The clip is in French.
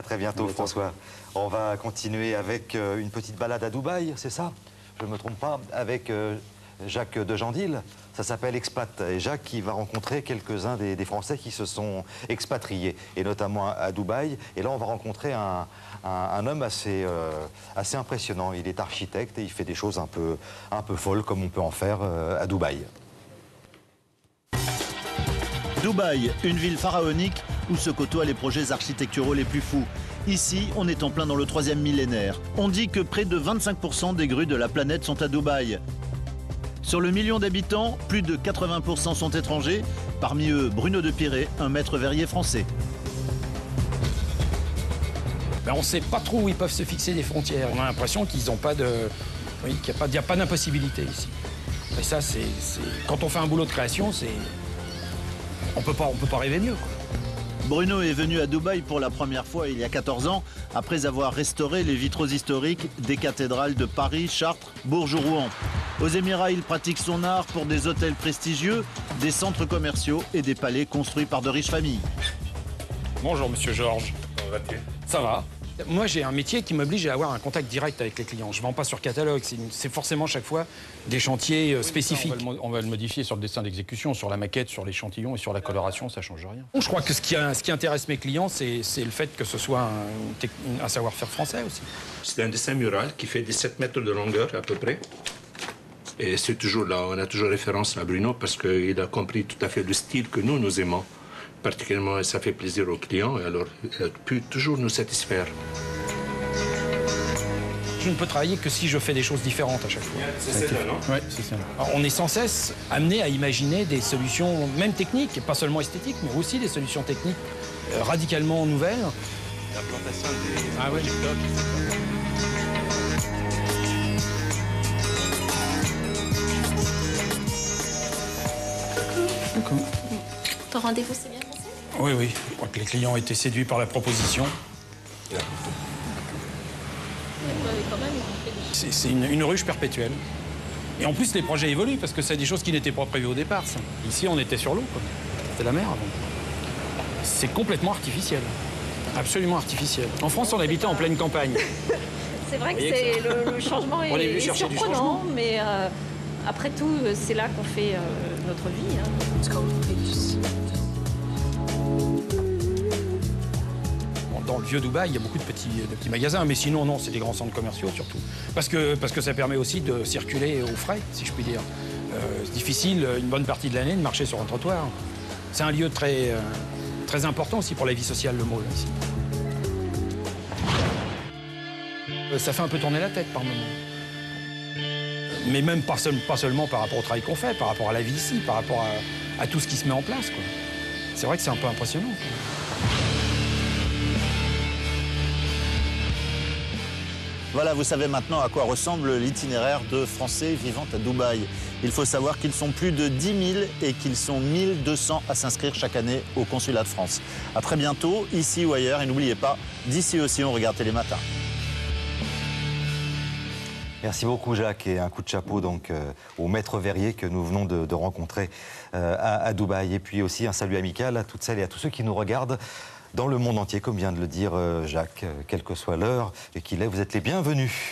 À très bientôt, François. On va continuer avec une petite balade à Dubaï, c'est ça? Je ne me trompe pas, avec Jacques de Jandil. Ça s'appelle Expat. Et Jacques qui va rencontrer quelques-uns des Français qui se sont expatriés, et notamment à Dubaï. Et là, on va rencontrer un homme assez impressionnant. Il est architecte et il fait des choses un peu folles, comme on peut en faire à Dubaï. Dubaï, une ville pharaonique où se côtoient les projets architecturaux les plus fous. Ici, on est en plein dans le 3e millénaire. On dit que près de 25% des grues de la planète sont à Dubaï. Sur le million d'habitants, plus de 80% sont étrangers. Parmi eux, Bruno de Piré, un maître verrier français. On ne sait pas trop où ils peuvent se fixer des frontières. On a l'impression qu'ils n'ont pas de... Oui, qu'il n'y a pas d'impossibilité ici. Et ça, c'est... Quand on fait un boulot de création, c'est... On peut pas rêver mieux, quoi. Bruno est venu à Dubaï pour la première fois il y a 14 ans, après avoir restauré les vitraux historiques des cathédrales de Paris, Chartres, Bourges ou Rouen. Aux Émirats, il pratique son art pour des hôtels prestigieux, des centres commerciaux et des palais construits par de riches familles. Bonjour, monsieur Georges. Comment vas-tu? Ça va. Moi, j'ai un métier qui m'oblige à avoir un contact direct avec les clients. Je ne vends pas sur catalogue, c'est forcément chaque fois des chantiers spécifiques. On va le modifier sur le dessin d'exécution, sur la maquette, sur l'échantillon et sur la coloration, ça ne change rien. Je crois que ce qui intéresse mes clients, c'est le fait que ce soit un savoir-faire français aussi. C'est un dessin mural qui fait 17 mètres de longueur à peu près. Et c'est toujours là, on a toujours référence à Bruno parce qu'il a compris tout à fait le style que nous aimons. Particulièrement, ça fait plaisir aux clients, et alors il a pu toujours nous satisfaire. Je ne peux travailler que si je fais des choses différentes à chaque fois. C'est ça, non? Oui, c'est ça. Alors, on est sans cesse amené à imaginer des solutions, même techniques, pas seulement esthétiques, mais aussi des solutions techniques radicalement nouvelles. L'implantation des projecteurs. Coucou. Ton rendez-vous s'est bien passé? Oui, oui. Je crois que les clients ont été séduits par la proposition. C'est une ruche perpétuelle. Et en plus, les projets évoluent parce que c'est des choses qui n'étaient pas prévues au départ. Ça. Ici, on était sur l'eau, quoi. C'était la mer avant. C'est complètement artificiel. Absolument artificiel. En France, on habitait en pleine campagne. C'est vrai que le changement est surprenant, mais après tout, c'est là qu'on fait notre vie. Dans le vieux Dubaï, il y a beaucoup de petits magasins, mais sinon, non, c'est des grands centres commerciaux surtout. Parce que ça permet aussi de circuler au frais, si je puis dire. C'est difficile, une bonne partie de l'année, de marcher sur un trottoir. C'est un lieu très important aussi pour la vie sociale, le mall, ici. Ça fait un peu tourner la tête par moments. Mais même pas seulement par rapport au travail qu'on fait, par rapport à la vie ici, par rapport à tout ce qui se met en place, quoi. C'est vrai que c'est un peu impressionnant, quoi. Voilà, vous savez maintenant à quoi ressemble l'itinéraire de Français vivant à Dubaï. Il faut savoir qu'ils sont plus de 10 000 et qu'ils sont 1200 à s'inscrire chaque année au consulat de France. À très bientôt, ici ou ailleurs, et n'oubliez pas, d'ici aussi, on regarde Télématin. Merci beaucoup Jacques, et un coup de chapeau donc au maître verrier que nous venons de rencontrer à Dubaï. Et puis aussi un salut amical à toutes celles et à tous ceux qui nous regardent dans le monde entier, comme vient de le dire Jacques, quelle que soit l'heure et qu'il est, vous êtes les bienvenus.